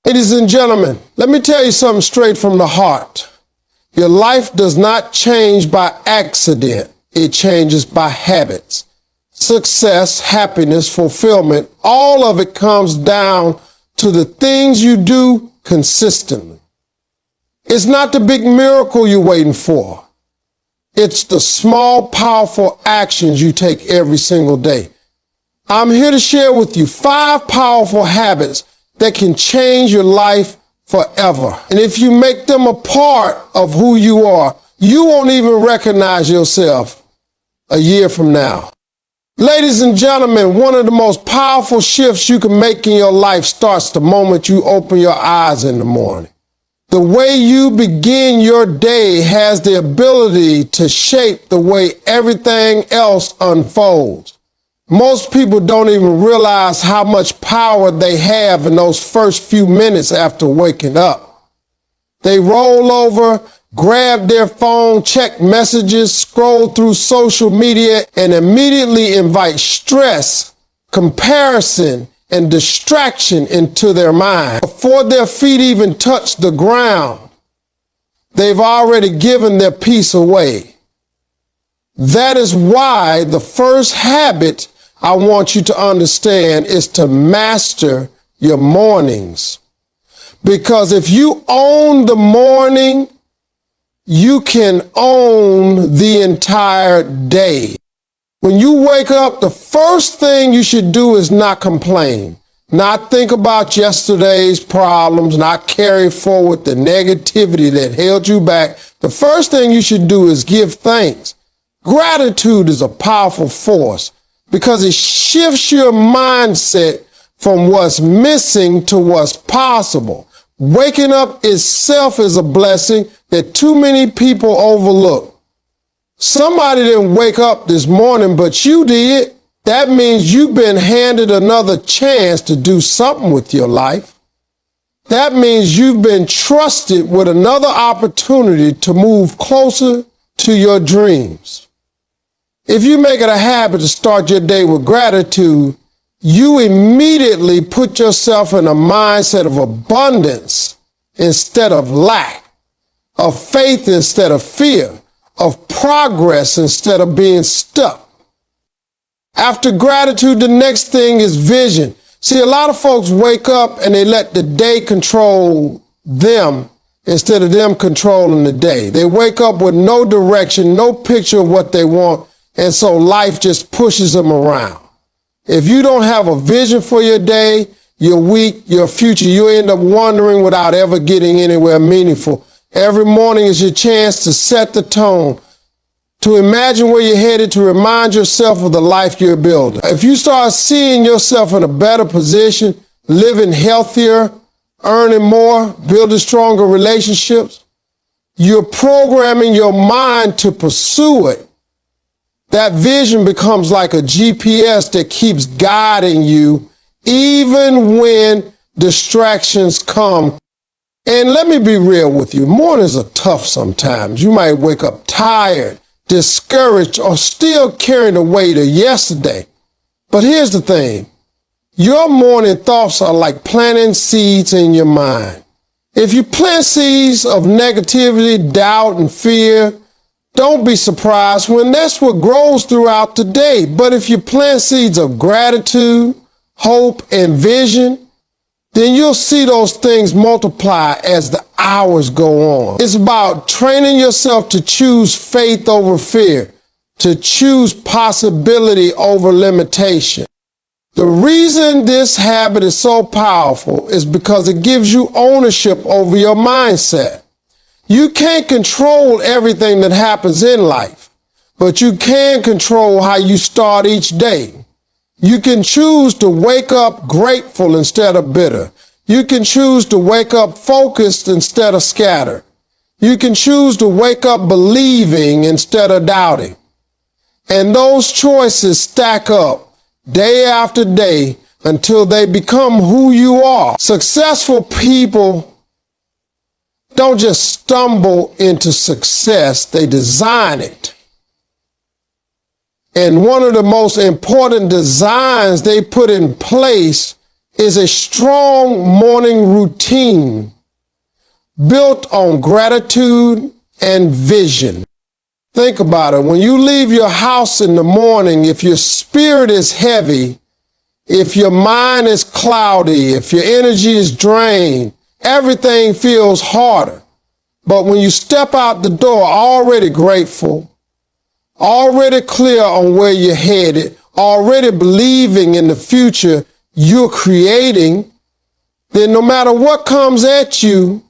Ladies and gentlemen, let me tell you something straight from the heart. Your life does not change by accident. It changes by habits. Success, happiness, fulfillment, all of it comes down to the things you do consistently. It's not the big miracle you're waiting for. It's the small, powerful actions you take every single day. I'm here to share with you 5 powerful habits that can change your life forever. And if you make them a part of who you are, you won't even recognize yourself a year from now. Ladies and gentlemen, one of the most powerful shifts you can make in your life starts the moment you open your eyes in the morning. The way you begin your day has the ability to shape the way everything else unfolds. Most people don't even realize how much power they have in those first few minutes after waking up. They roll over, grab their phone, check messages, scroll through social media, and immediately invite stress, comparison, and distraction into their mind. Before their feet even touch the ground, they've already given their peace away. That is why the first habit I want you to understand is to master your mornings. Because if you own the morning, you can own the entire day. When you wake up, the first thing you should do is not complain, not think about yesterday's problems, not carry forward the negativity that held you back. The first thing you should do is give thanks. Gratitude is a powerful force because it shifts your mindset from what's missing to what's possible. Waking up itself is a blessing that too many people overlook. Somebody didn't wake up this morning, but you did. That means you've been handed another chance to do something with your life. That means you've been trusted with another opportunity to move closer to your dreams. If you make it a habit to start your day with gratitude, you immediately put yourself in a mindset of abundance instead of lack, of faith instead of fear, of progress instead of being stuck. After gratitude, the next thing is vision. See, a lot of folks wake up and they let the day control them instead of them controlling the day. They wake up with no direction, no picture of what they want, and so life just pushes them around. If you don't have a vision for your day, your week, your future, you end up wandering without ever getting anywhere meaningful. Every morning is your chance to set the tone, to imagine where you're headed, to remind yourself of the life you're building. If you start seeing yourself in a better position, living healthier, earning more, building stronger relationships, you're programming your mind to pursue it. That vision becomes like a GPS that keeps guiding you even when distractions come. And let me be real with you. Mornings are tough sometimes. You might wake up tired, discouraged, or still carrying the weight of yesterday. But here's the thing. Your morning thoughts are like planting seeds in your mind. If you plant seeds of negativity, doubt, and fear, don't be surprised when that's what grows throughout the day. But if you plant seeds of gratitude, hope, and vision, then you'll see those things multiply as the hours go on. It's about training yourself to choose faith over fear, to choose possibility over limitation. The reason this habit is so powerful is because it gives you ownership over your mindset. You can't control everything that happens in life, but you can control how you start each day. You can choose to wake up grateful instead of bitter. You can choose to wake up focused instead of scattered. You can choose to wake up believing instead of doubting. And those choices stack up day after day until they become who you are. Successful people don't just stumble into success, they design it. And one of the most important designs they put in place is a strong morning routine built on gratitude and vision. Think about it. When you leave your house in the morning, if your spirit is heavy, if your mind is cloudy, if your energy is drained, everything feels harder. But when you step out the door already grateful, already clear on where you're headed, already believing in the future you're creating, then no matter what comes at you,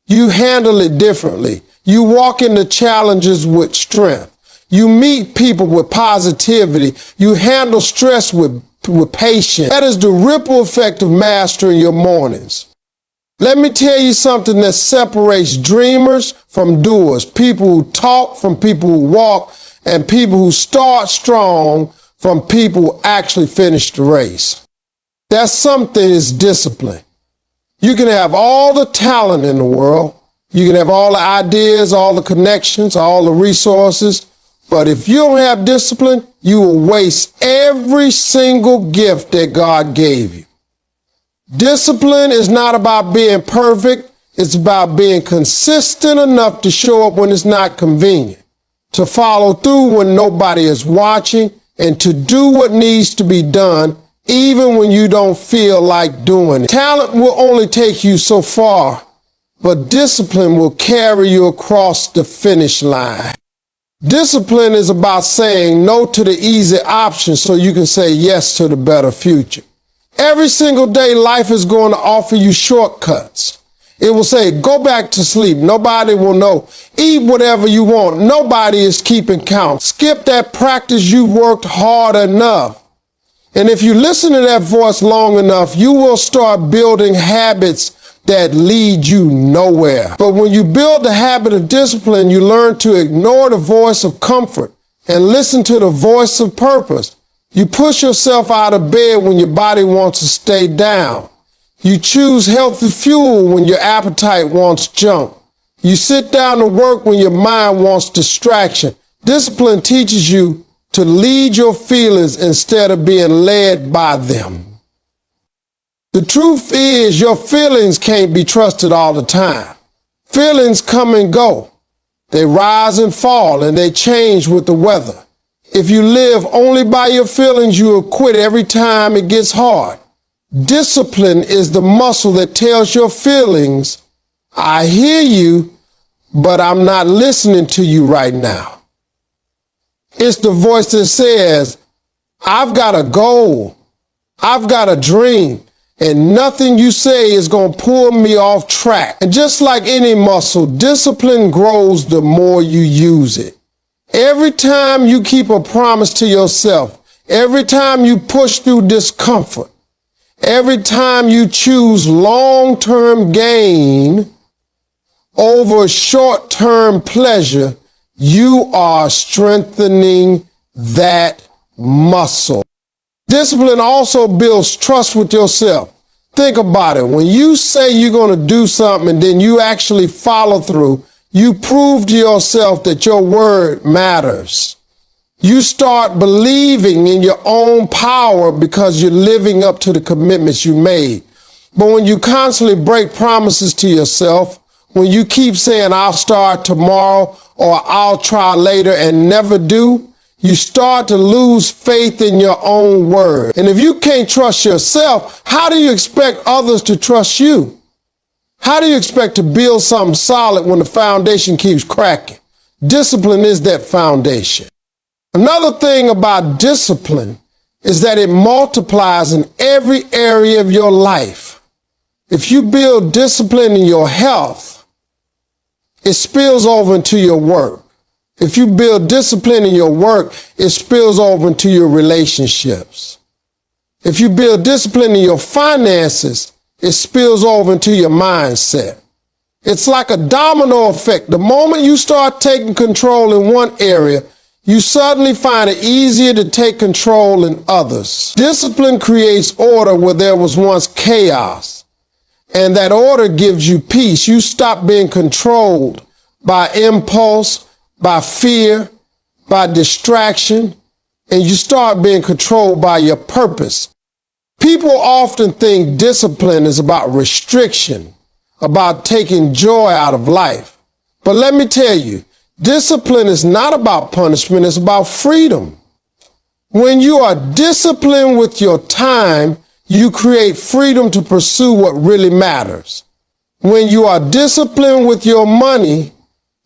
you handle it differently. You walk into challenges with strength. You meet people with positivity. You handle stress with patience. That is the ripple effect of mastering your mornings. Let me tell you something that separates dreamers from doers, people who talk from people who walk, and people who start strong from people who actually finish the race. That something is discipline. You can have all the talent in the world. You can have all the ideas, all the connections, all the resources. But if you don't have discipline, you will waste every single gift that God gave you. Discipline is not about being perfect. It's about being consistent enough to show up when it's not convenient, to follow through when nobody is watching, and to do what needs to be done even when you don't feel like doing it. Talent will only take you so far, but discipline will carry you across the finish line. Discipline is about saying no to the easy options so you can say yes to the better future. Every single day, life is going to offer you shortcuts. It will say, go back to sleep. Nobody will know. Eat whatever you want. Nobody is keeping count. Skip that practice. You've worked hard enough. And if you listen to that voice long enough, you will start building habits that lead you nowhere. But when you build the habit of discipline, you learn to ignore the voice of comfort and listen to the voice of purpose. You push yourself out of bed when your body wants to stay down. You choose healthy fuel when your appetite wants junk. You sit down to work when your mind wants distraction. Discipline teaches you to lead your feelings instead of being led by them. The truth is, your feelings can't be trusted all the time. Feelings come and go. They rise and fall, and they change with the weather. If you live only by your feelings, you will quit every time it gets hard. Discipline is the muscle that tells your feelings, I hear you, but I'm not listening to you right now. It's the voice that says, I've got a goal. I've got a dream. And nothing you say is going to pull me off track. And just like any muscle, discipline grows the more you use it. Every time you keep a promise to yourself, every time you push through discomfort, every time you choose long-term gain over short-term pleasure, you are strengthening that muscle. Discipline also builds trust with yourself. Think about it. When you say you're going to do something and then you actually follow through, you prove to yourself that your word matters. You start believing in your own power because you're living up to the commitments you made. But when you constantly break promises to yourself, when you keep saying, I'll start tomorrow or I'll try later and never do, you start to lose faith in your own word. And if you can't trust yourself, how do you expect others to trust you? How do you expect to build something solid when the foundation keeps cracking? Discipline is that foundation. Another thing about discipline is that it multiplies in every area of your life. If you build discipline in your health, it spills over into your work. If you build discipline in your work, it spills over into your relationships. If you build discipline in your finances, it spills over into your mindset. It's like a domino effect. The moment you start taking control in one area, you suddenly find it easier to take control in others. Discipline creates order where there was once chaos, and that order gives you peace. You stop being controlled by impulse, by fear, by distraction, and you start being controlled by your purpose. People often think discipline is about restriction, about taking joy out of life. But let me tell you, discipline is not about punishment, it's about freedom. When you are disciplined with your time, you create freedom to pursue what really matters. When you are disciplined with your money,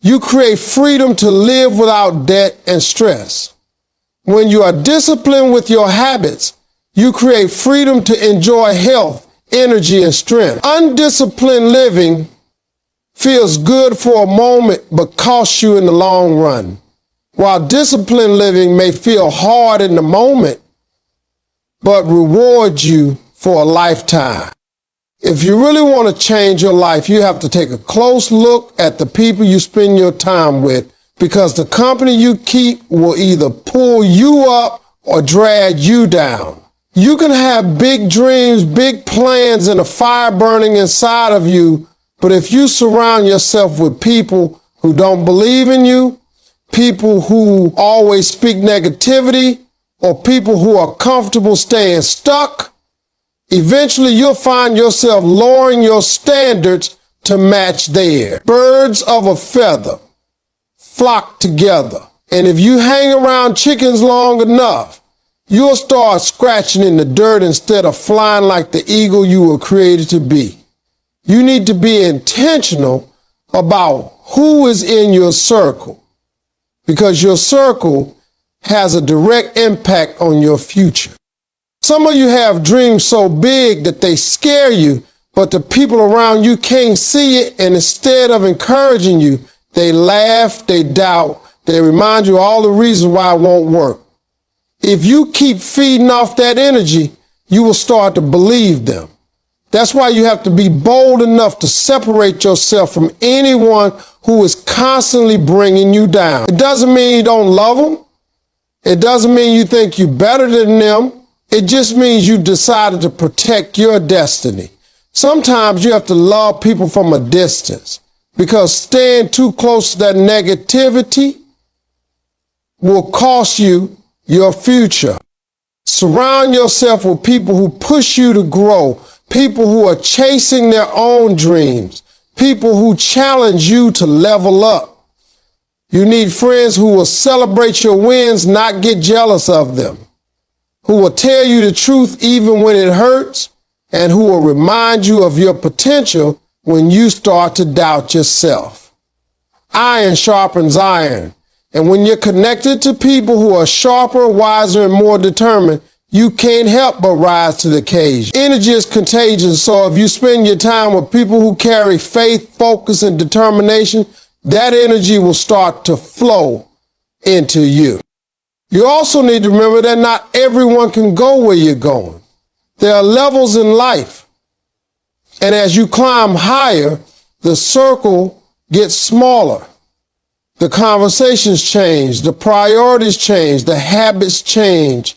you create freedom to live without debt and stress. When you are disciplined with your habits, you create freedom to enjoy health, energy, and strength. Undisciplined living feels good for a moment, but costs you in the long run. While disciplined living may feel hard in the moment, but rewards you for a lifetime. If you really want to change your life, you have to take a close look at the people you spend your time with, because the company you keep will either pull you up or drag you down. You can have big dreams, big plans, and a fire burning inside of you, but if you surround yourself with people who don't believe in you, people who always speak negativity, or people who are comfortable staying stuck, eventually you'll find yourself lowering your standards to match theirs. Birds of a feather flock together. And if you hang around chickens long enough, you'll start scratching in the dirt instead of flying like the eagle you were created to be. You need to be intentional about who is in your circle, because your circle has a direct impact on your future. Some of you have dreams so big that they scare you, but the people around you can't see it, and instead of encouraging you, they laugh, they doubt, they remind you all the reasons why it won't work. If you keep feeding off that energy, you will start to believe them. That's why you have to be bold enough to separate yourself from anyone who is constantly bringing you down. It doesn't mean you don't love them. It doesn't mean you think you're better than them. It just means you decided to protect your destiny. Sometimes you have to love people from a distance, because staying too close to that negativity will cost you your future. Surround yourself with people who push you to grow, people who are chasing their own dreams, people who challenge you to level up. You need friends who will celebrate your wins, not get jealous of them, who will tell you the truth even when it hurts, and who will remind you of your potential when you start to doubt yourself. Iron sharpens iron. And when you're connected to people who are sharper, wiser, and more determined, you can't help but rise to the occasion. Energy is contagious, so if you spend your time with people who carry faith, focus, and determination, that energy will start to flow into you. You also need to remember that not everyone can go where you're going. There are levels in life. And as you climb higher, the circle gets smaller. The conversations change, the priorities change, the habits change.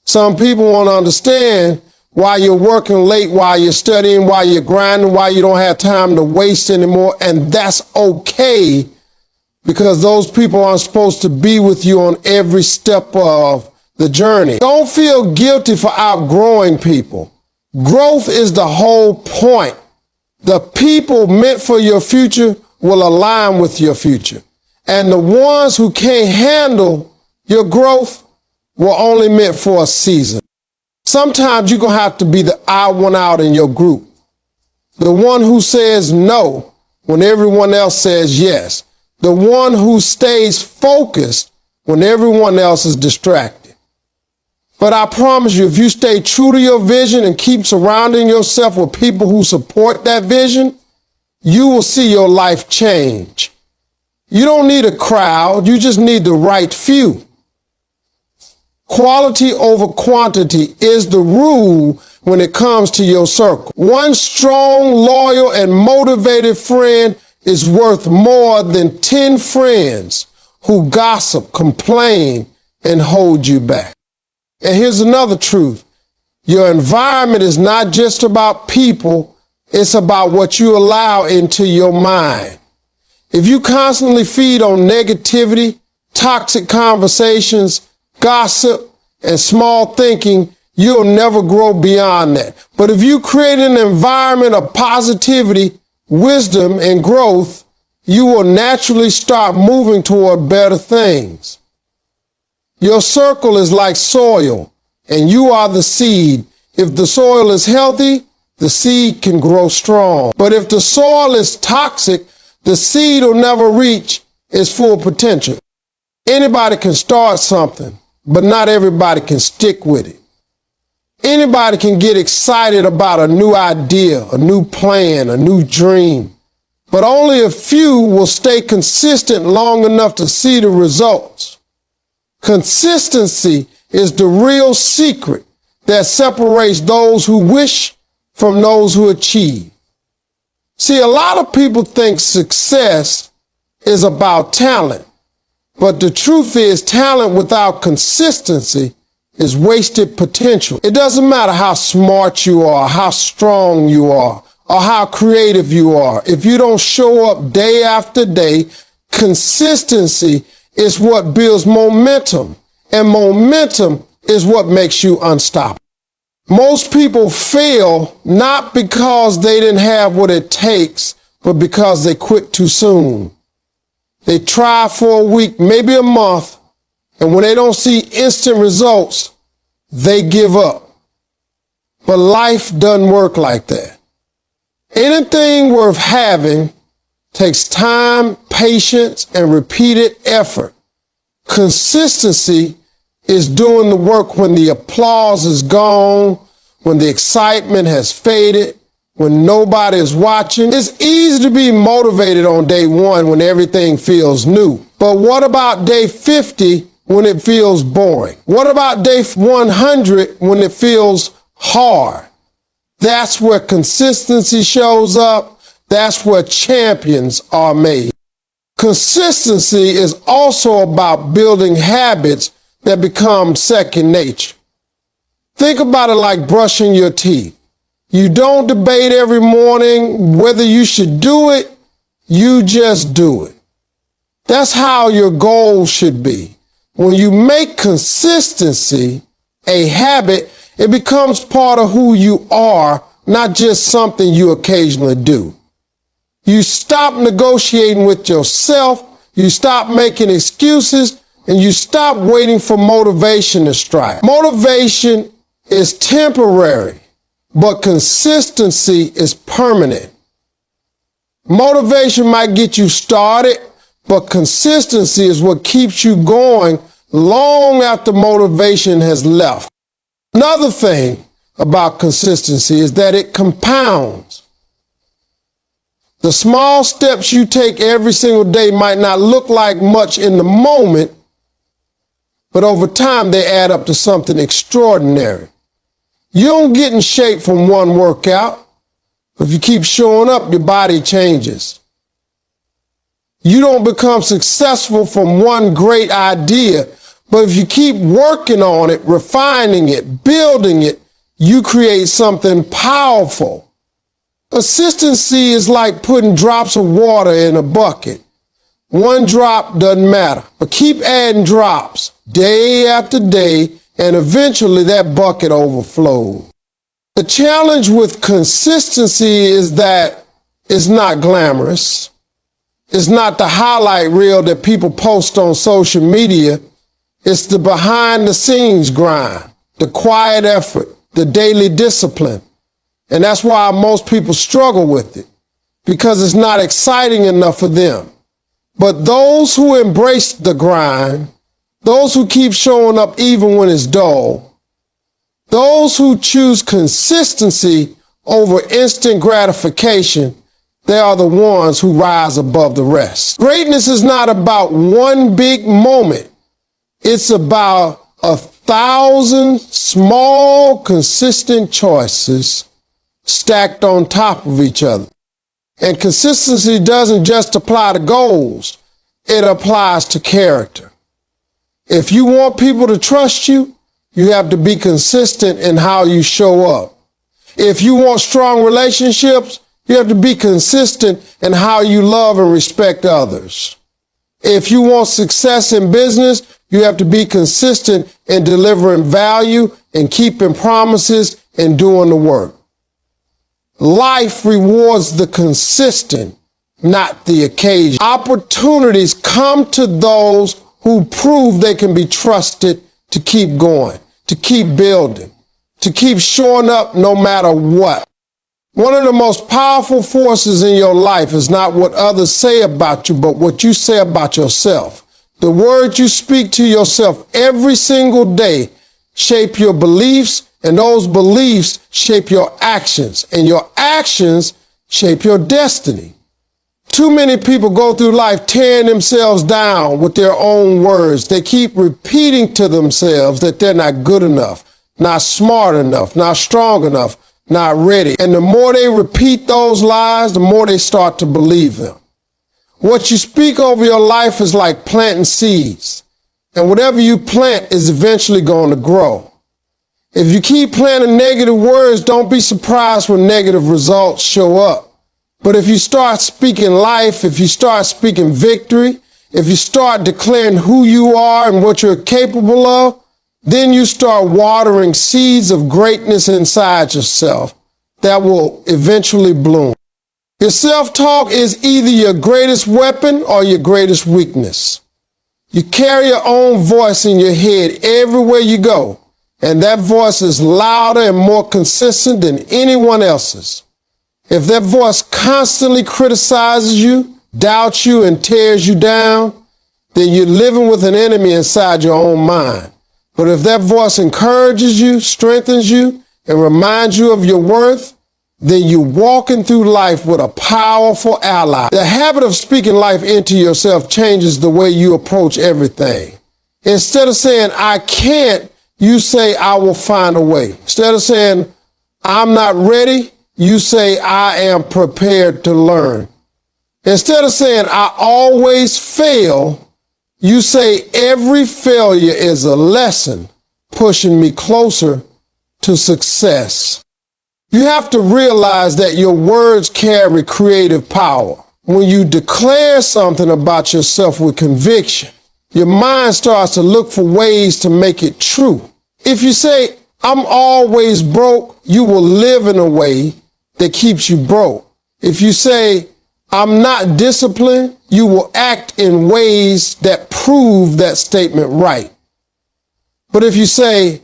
Some people won't understand why you're working late, why you're studying, why you're grinding, why you don't have time to waste anymore. And that's okay, because those people aren't supposed to be with you on every step of the journey. Don't feel guilty for outgrowing people. Growth is the whole point. The people meant for your future will align with your future. And the ones who can't handle your growth were only meant for a season. Sometimes you're going to have to be the odd one out in your group. The one who says no when everyone else says yes. The one who stays focused when everyone else is distracted. But I promise you, if you stay true to your vision and keep surrounding yourself with people who support that vision, you will see your life change. You don't need a crowd, you just need the right few. Quality over quantity is the rule when it comes to your circle. One strong, loyal, and motivated friend is worth more than 10 friends who gossip, complain, and hold you back. And here's another truth. Your environment is not just about people, it's about what you allow into your mind. If you constantly feed on negativity, toxic conversations, gossip, and small thinking, you'll never grow beyond that. But if you create an environment of positivity, wisdom, and growth, you will naturally start moving toward better things. Your circle is like soil, and you are the seed. If the soil is healthy, the seed can grow strong. But if the soil is toxic, the seed will never reach its full potential. Anybody can start something, but not everybody can stick with it. Anybody can get excited about a new idea, a new plan, a new dream, but only a few will stay consistent long enough to see the results. Consistency is the real secret that separates those who wish from those who achieve. See, a lot of people think success is about talent, but the truth is talent without consistency is wasted potential. It doesn't matter how smart you are, how strong you are, or how creative you are. If you don't show up day after day, consistency is what builds momentum, and momentum is what makes you unstoppable. Most people fail not because they didn't have what it takes, but because they quit too soon. They try for a week, maybe a month, and when they don't see instant results, they give up. But life doesn't work like that. Anything worth having takes time, patience, and repeated effort. Consistency is doing the work when the applause is gone, when the excitement has faded, when nobody is watching. It's easy to be motivated on day 1 when everything feels new. But what about day 50 when it feels boring? What about day 100 when it feels hard? That's where consistency shows up. That's where champions are made. Consistency is also about building habits that become second nature. Think about it like brushing your teeth. You don't debate every morning whether you should do it. You just do it. That's how your goal should be. When you make consistency a habit, it becomes part of who you are, not just something you occasionally do. You stop negotiating with yourself, you stop making excuses, and you stop waiting for motivation to strike. Motivation is temporary, but consistency is permanent. Motivation might get you started, but consistency is what keeps you going long after motivation has left. Another thing about consistency is that it compounds. The small steps you take every single day might not look like much in the moment, but over time they add up to something extraordinary. You don't get in shape from one workout. If you keep showing up, your body changes. You don't become successful from one great idea, but if you keep working on it, refining it, building it, you create something powerful. Consistency is like putting drops of water in a bucket. One drop doesn't matter, but keep adding drops day after day, and eventually that bucket overflows. The challenge with consistency is that it's not glamorous. It's not the highlight reel that people post on social media. It's the behind the scenes grind, the quiet effort, the daily discipline. And that's why most people struggle with it, because it's not exciting enough for them. But those who embrace the grind, those who keep showing up even when it's dull, those who choose consistency over instant gratification, they are the ones who rise above the rest. Greatness is not about one big moment. It's about 1,000 small, consistent choices stacked on top of each other. And consistency doesn't just apply to goals. It applies to character. If you want people to trust you, you have to be consistent in how you show up. If you want strong relationships, you have to be consistent in how you love and respect others. If you want success in business, You have to be consistent in delivering value and keeping promises and doing the work. Life rewards the consistent, not the occasion. Opportunities come to those who prove they can be trusted to keep going, to keep building, to keep showing up no matter what. One of the most powerful forces in your life is not what others say about you, but what you say about yourself. The words you speak to yourself every single day shape your beliefs, and those beliefs shape your actions, and your actions shape your destiny. Too many people go through life tearing themselves down with their own words. They keep repeating to themselves that they're not good enough, not smart enough, not strong enough, not ready. And the more they repeat those lies, the more they start to believe them. What you speak over your life is like planting seeds. And whatever you plant is eventually going to grow. If you keep planting negative words, don't be surprised when negative results show up. But if you start speaking life, if you start speaking victory, if you start declaring who you are and what you're capable of, then you start watering seeds of greatness inside yourself that will eventually bloom. Your self-talk is either your greatest weapon or your greatest weakness. You carry your own voice in your head everywhere you go, and that voice is louder and more consistent than anyone else's. If that voice constantly criticizes you, doubts you, and tears you down, then you're living with an enemy inside your own mind. But if that voice encourages you, strengthens you, and reminds you of your worth, then you're walking through life with a powerful ally. The habit of speaking life into yourself changes the way you approach everything. Instead of saying, I can't, you say, I will find a way. Instead of saying, I'm not ready, you say, I am prepared to learn. Instead of saying, I always fail, you say, every failure is a lesson pushing me closer to success. You have to realize that your words carry creative power. When you declare something about yourself with conviction, your mind starts to look for ways to make it true. If you say, I'm always broke, you will live in a way that keeps you broke. If you say, I'm not disciplined, you will act in ways that prove that statement right. But if you say,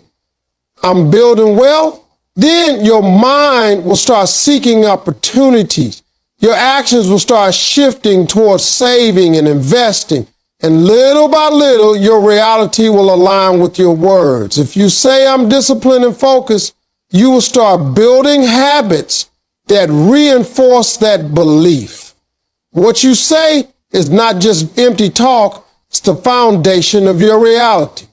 I'm building wealth, then your mind will start seeking opportunities. Your actions will start shifting towards saving and investing. And little by little, your reality will align with your words. If you say, I'm disciplined and focused, you will start building habits that reinforce that belief. What you say is not just empty talk, it's the foundation of your reality.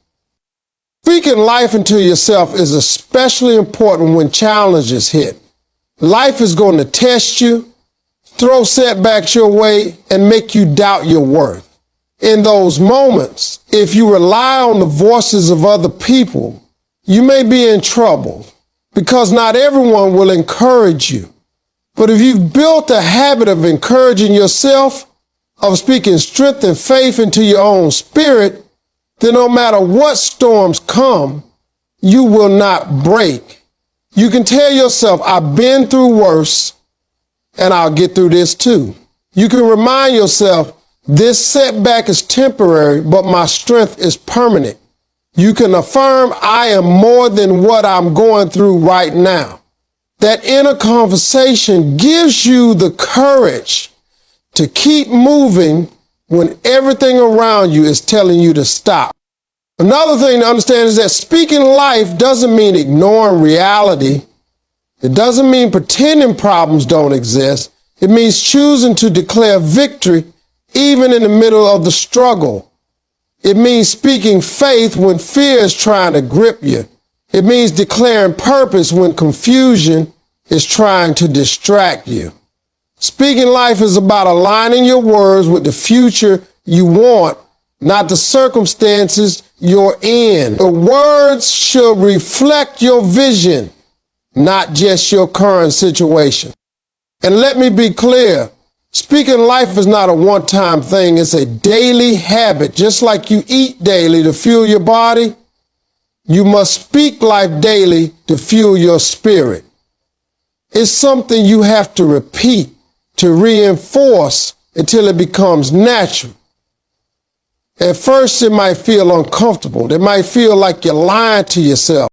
Speaking life into yourself is especially important when challenges hit. Life is going to test you, throw setbacks your way, and make you doubt your worth. In those moments, if you rely on the voices of other people, you may be in trouble because not everyone will encourage you. But if you've built a habit of encouraging yourself, of speaking strength and faith into your own spirit, then no matter what storms come, you will not break. You can tell yourself, I've been through worse, and I'll get through this too. You can remind yourself, this setback is temporary, but my strength is permanent. You can affirm, I am more than what I'm going through right now. That inner conversation gives you the courage to keep moving when everything around you is telling you to stop. Another thing to understand is that speaking life doesn't mean ignoring reality. It doesn't mean pretending problems don't exist. It means choosing to declare victory even in the middle of the struggle. It means speaking faith when fear is trying to grip you. It means declaring purpose when confusion is trying to distract you. Speaking life is about aligning your words with the future you want, not the circumstances you're in. The words should reflect your vision, not just your current situation. And let me be clear, Speaking life is not a one-time thing. It's a daily habit. Just like you eat daily to fuel your body, you must speak life daily to fuel your spirit. It's something you have to repeat, to reinforce until it becomes natural. At first, it might feel uncomfortable. It might feel like you're lying to yourself.